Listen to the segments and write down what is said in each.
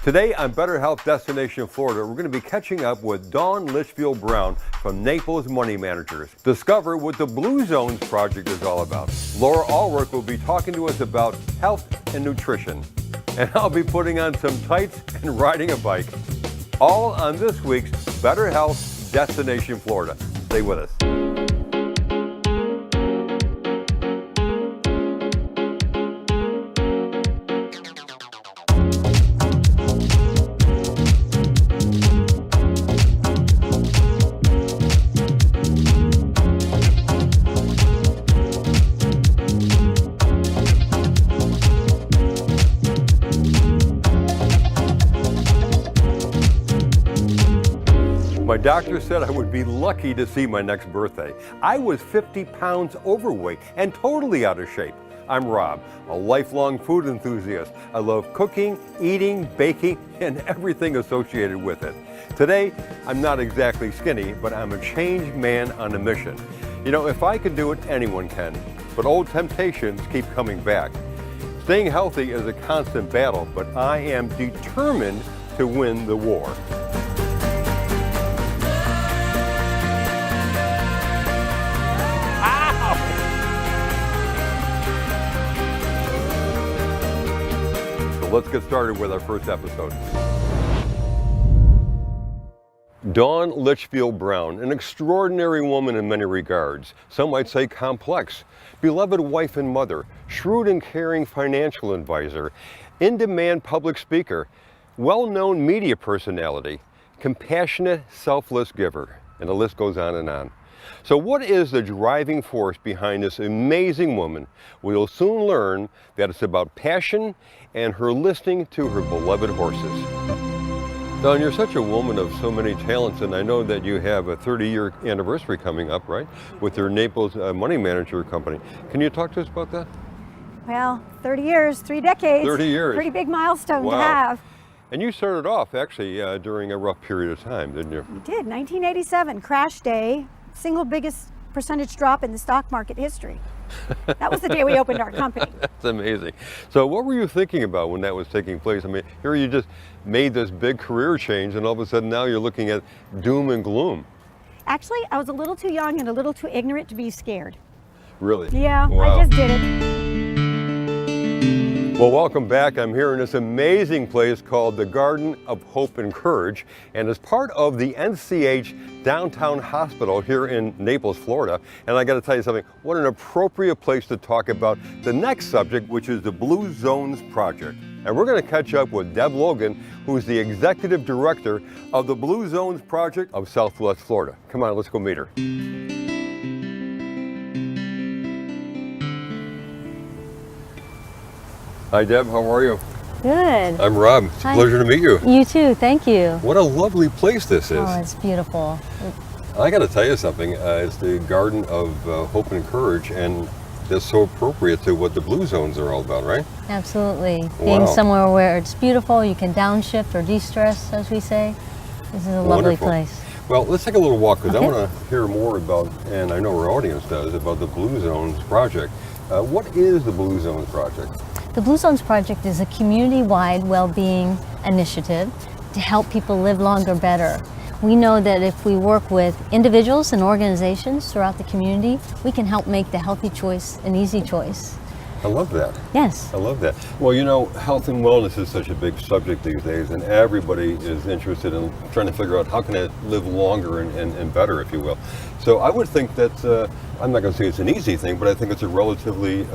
Today on Better Health Destination Florida, we're going to be catching up with Dawn Litchfield Brown from Naples Money Managers. Discover what the Blue Zones Project is all about. Laura Allwork will be talking to us about health and nutrition. And I'll be putting on some tights and riding a bike. All on this week's Better Health Destination Florida. Stay with us. My doctor said I would be lucky to see my next birthday. I was 50 pounds overweight and totally out of shape. I'm Rob, a lifelong food enthusiast. I love cooking, eating, baking, and everything associated with it. Today, I'm not exactly skinny, but I'm a changed man on a mission. You know, if I can do it, anyone can. But old temptations keep coming back. Staying healthy is a constant battle, but I am determined to win the war. Let's get started with our first episode. Dawn Litchfield Brown, an extraordinary woman in many regards. Some might say complex. Beloved wife and mother, shrewd and caring financial advisor, in-demand public speaker, well-known media personality, compassionate, selfless giver, and the list goes on and on. So what is the driving force behind this amazing woman? We'll soon learn that it's about passion and her listening to her beloved horses. Dawn, you're such a woman of so many talents, and I know that you have a 30-year anniversary coming up, right? With your Naples Money Manager company. Can you talk to us about that? Well, 30 years, 3 decades. 30 years. Pretty big milestone Wow. to have. And you started off, actually, during a rough period of time, didn't you? We did, 1987, crash day, single biggest percentage drop in the stock market history. That was the day we opened our company. That's amazing. So what were you thinking about when that was taking place? I mean, here you just made this big career change, and all of a sudden now you're looking at doom and gloom. Actually, I was a little too young and a little too ignorant to be scared. Really? Yeah, Wow. I just did it. Well, welcome back. I'm here in this amazing place called the Garden of Hope and Courage, and it's part of the NCH Downtown Hospital here in Naples, Florida. And I got to tell you something, what an appropriate place to talk about the next subject, which is the Blue Zones Project. And we're going to catch up with Deb Logan, who's the Executive Director of the Blue Zones Project of Southwest Florida. Come on, let's go meet her. Hi Deb, how are you? Good. I'm Rob. It's a pleasure to meet you. You too, thank you. What a lovely place this is. Oh, it's beautiful. I got to tell you something. It's the Garden of Hope and Courage, and that's so appropriate to what the Blue Zones are all about, right? Absolutely. Wow. Being somewhere where it's beautiful, you can downshift or de-stress, as we say. This is a lovely Wonderful. place. Well, let's take a little walk, because Okay. I want to hear more about, and I know our audience does, about the Blue Zones Project. What is the Blue Zones Project? The Blue Zones Project is a community-wide well-being initiative to help people live longer better. We know that if we work with individuals and organizations throughout the community, we can help make the healthy choice an easy choice. I love that. Yes. I love that. Well, you know, health and wellness is such a big subject these days, and everybody is interested in trying to figure out how can I live longer and better, if you will. So I would think that, I'm not going to say it's an easy thing, but I think it's a relatively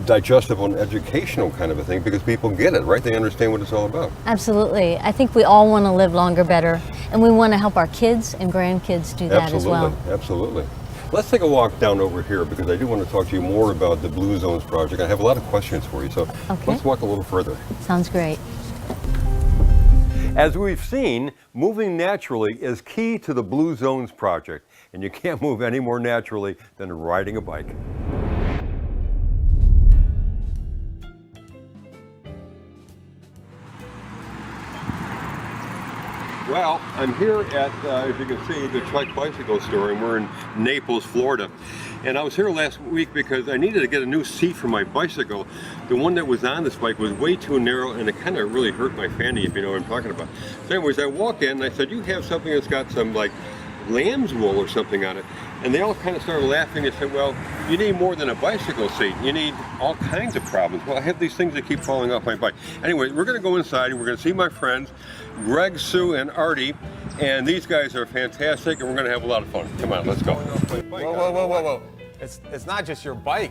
digestible and educational kind of a thing, because people get it, right? They understand what it's all about. Absolutely. I think we all want to live longer better, and we want to help our kids and grandkids do that as well. Absolutely. Let's take a walk down over here, because I do want to talk to you more about the Blue Zones Project. I have a lot of questions for you, so let's walk a little further. Sounds great. As we've seen, moving naturally is key to the Blue Zones Project, and you can't move any more naturally than riding a bike. Well, I'm here at, as you can see, the Trek Bicycle Store, and we're in Naples, Florida. And I was here last week because I needed to get a new seat for my bicycle. The one that was on this bike was way too narrow, and it kind of really hurt my fanny, if you know what I'm talking about. So anyways, I walked in and I said, you have something that's got some like lamb's wool or something on it. And they all kind of started laughing and said, well, you need more than a bicycle seat. You need all kinds of problems. Well, I have these things that keep falling off my bike. Anyway, we're going to go inside and we're going to see my friends, Greg, Sue, and Artie. And these guys are fantastic, and we're going to have a lot of fun. Come on, let's go. Whoa. It's not just your bike.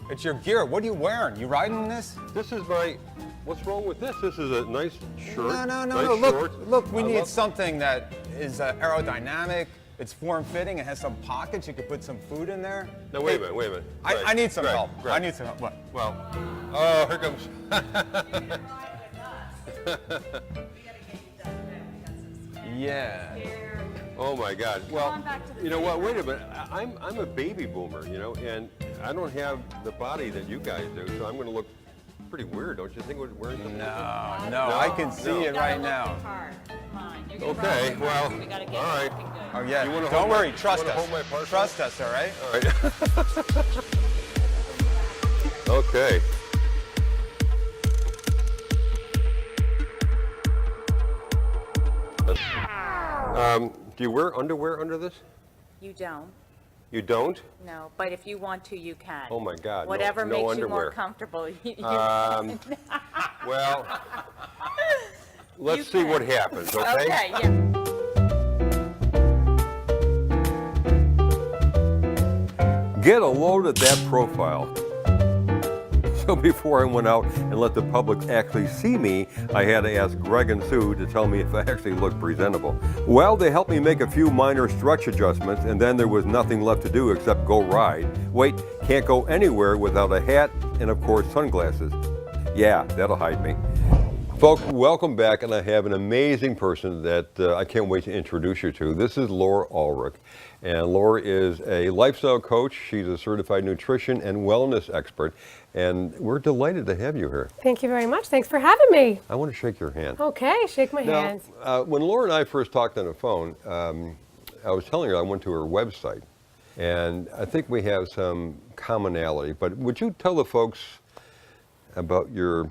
It's your gear. What are you wearing? You riding this? This is my, what's wrong with this? This is a nice shirt. No. Nice Look, we need something that is aerodynamic. It's form-fitting. It has some pockets. You could put some food in there. No, wait a minute. I need some help. Greg. I need some help. What? Well, oh, here comes. Yeah. Oh my God. Well, you know what? Wait a minute. I'm a baby boomer, you know, and I don't have the body that you guys do, so I'm going to look pretty weird, don't you think? Wearing something No, like I can see it right now. Okay, well, all right. Oh yeah. You wanna Don't hold worry. my- Trust you wanna us. hold my parcel? Trust us. All right. All right. Okay. Do you wear underwear under this? You don't? You don't? No, but if you want to, you can. Oh my God, no- Whatever no makes you underwear. more comfortable. Well, let's You see can. what happens, okay? Okay, yeah. Get a load of that profile. So before I went out and let the public actually see me, I had to ask Greg and Sue to tell me if I actually looked presentable. Well, they helped me make a few minor stretch adjustments, and then there was nothing left to do except go ride. Wait, can't go anywhere without a hat and of course sunglasses. Yeah, that'll hide me. Folks, welcome back, and I have an amazing person that I can't wait to introduce you to. This is Laura Ulrich, and Laura is a lifestyle coach. She's a certified nutrition and wellness expert, and we're delighted to have you here. Thank you very much. Thanks for having me. I want to shake your hand. Okay, shake my Now, hands. when Laura and I first talked on the phone, I was telling her I went to her website, and I think we have some commonality, but would you tell the folks about your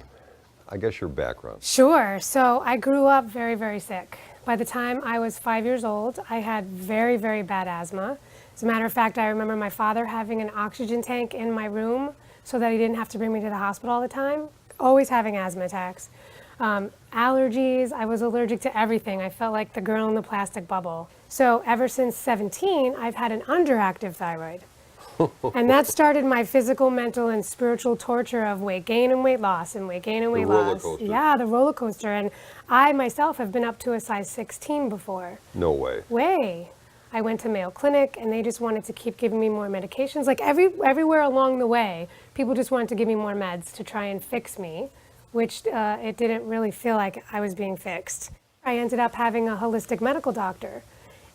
background? Sure. So I grew up very, very sick. By the time I was 5 years old, I had very, very bad asthma. As a matter of fact, I remember my father having an oxygen tank in my room so that he didn't have to bring me to the hospital all the time. Always having asthma attacks. Allergies, I was allergic to everything. I felt like the girl in the plastic bubble. So ever since 17, I've had an underactive thyroid. And that started my physical, mental, and spiritual torture of weight gain and weight loss and weight gain and weight roller loss. coaster. Yeah, the roller coaster. And I myself have been up to a size 16 before. No way. Way. I went to Mayo Clinic and they just wanted to keep giving me more medications. Like everywhere along the way, people just wanted to give me more meds to try and fix me, which it didn't really feel like I was being fixed. I ended up having a holistic medical doctor.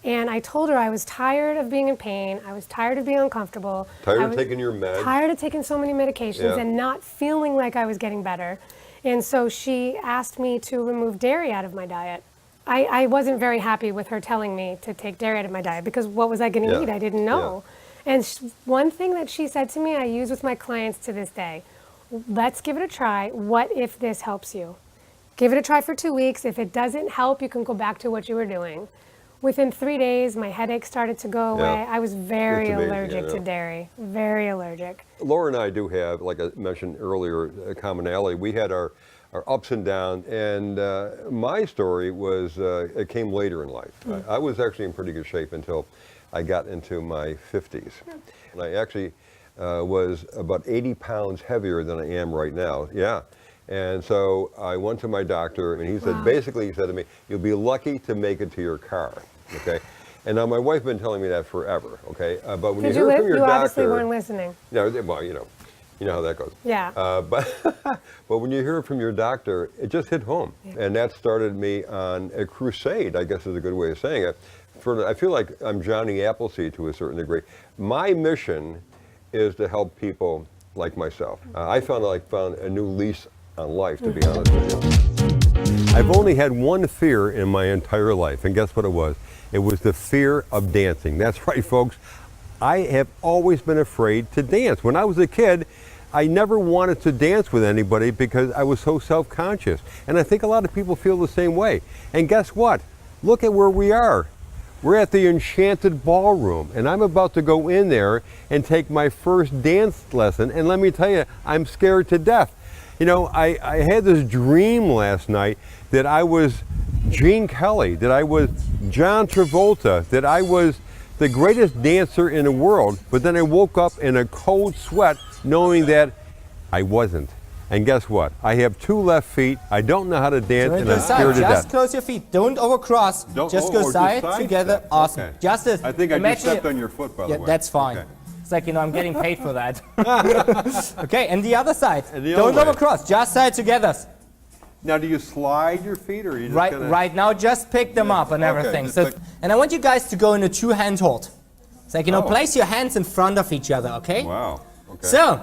And I told her I was tired of being in pain. I was tired of being uncomfortable. Tired I of was taking your meds? Tired of taking so many medications Yeah. and not feeling like I was getting better. And so she asked me to remove dairy out of my diet. I wasn't very happy with her telling me to take dairy out of my diet because what was I going to Yeah. eat? I didn't know. And one thing that she said to me, I use with my clients to this day, let's give it a try. What if this helps you? Give it a try for 2 weeks. If it doesn't help, you can go back to what you were doing. Within 3 days, my headache started to go away. Yeah. I was very It's amazing, allergic I to know. dairy, very allergic. Laura and I do have, like I mentioned earlier, a commonality. We had our ups and downs, and my story was, it came later in life. I was actually in pretty good shape until I got into my 50s. And I actually was about 80 pounds heavier than I am right now. Yeah. And so I went to my doctor, and he said, basically, he said to me, you'll be lucky to make it to your car, okay? And now my wife's been telling me that forever, okay? But when Did you hear from your you obviously doctor, weren't listening. no, well, you know how that goes. Yeah. But when you hear it from your doctor, it just hit home, and that started me on a crusade, I guess is a good way of saying it. I feel like I'm Johnny Appleseed to a certain degree. My mission is to help people like myself. I found a new lease on life, to be honest with you. I've only had one fear in my entire life, and guess what it was? It was the fear of dancing. That's right, folks. I have always been afraid to dance. When I was a kid, I never wanted to dance with anybody because I was so self-conscious. And I think a lot of people feel the same way. And guess what? Look at where we are. We're at the Enchanted Ballroom, and I'm about to go in there and take my first dance lesson. And let me tell you, I'm scared to death. You know, I had this dream last night that I was Gene Kelly, that I was John Travolta, that I was the greatest dancer in the world, but then I woke up in a cold sweat knowing that I wasn't. And guess what? I have 2 left feet, I don't know how to dance, and I'm scared to Just death. close your feet. Don't overcross. Just go side together. step. Awesome. Okay. Just I think I just imagine stepped on your foot, by the Yeah, way. that's fine. Okay. It's like, you know, I'm getting paid for that. Okay, and the other side. And the Don't other way. overcross. Just side together. Now, do you slide your feet, or are you just Right, gonna... right now, just pick them up and Okay, everything. just So, pick- and I want you guys to go in a 2-hand hold. It's like, you know, Oh. place your hands in front of each other, okay? Wow, okay. So,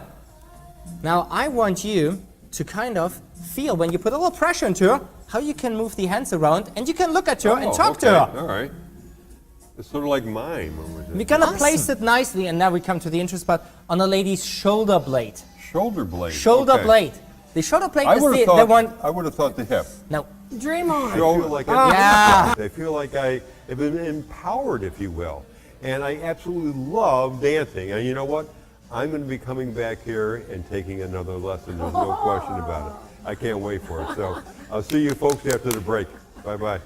now I want you to kind of feel, when you put a little pressure into her, how you can move the hands around, and you can look at her and talk to her. All right. It's sort of like mime. We're gonna place it nicely, and now we come to the interest part, on a lady's shoulder blade. Shoulder blade. Shoulder okay. blade. The shoulder blade I is would have the one. thought. I would have thought the hip. Now, dream on. I feel like Yeah. I feel like I have been empowered, if you will, and I absolutely love dancing. And you know what? I'm going to be coming back here and taking another lesson. There's no question about it. I can't wait for it. So I'll see you folks after the break. Bye bye.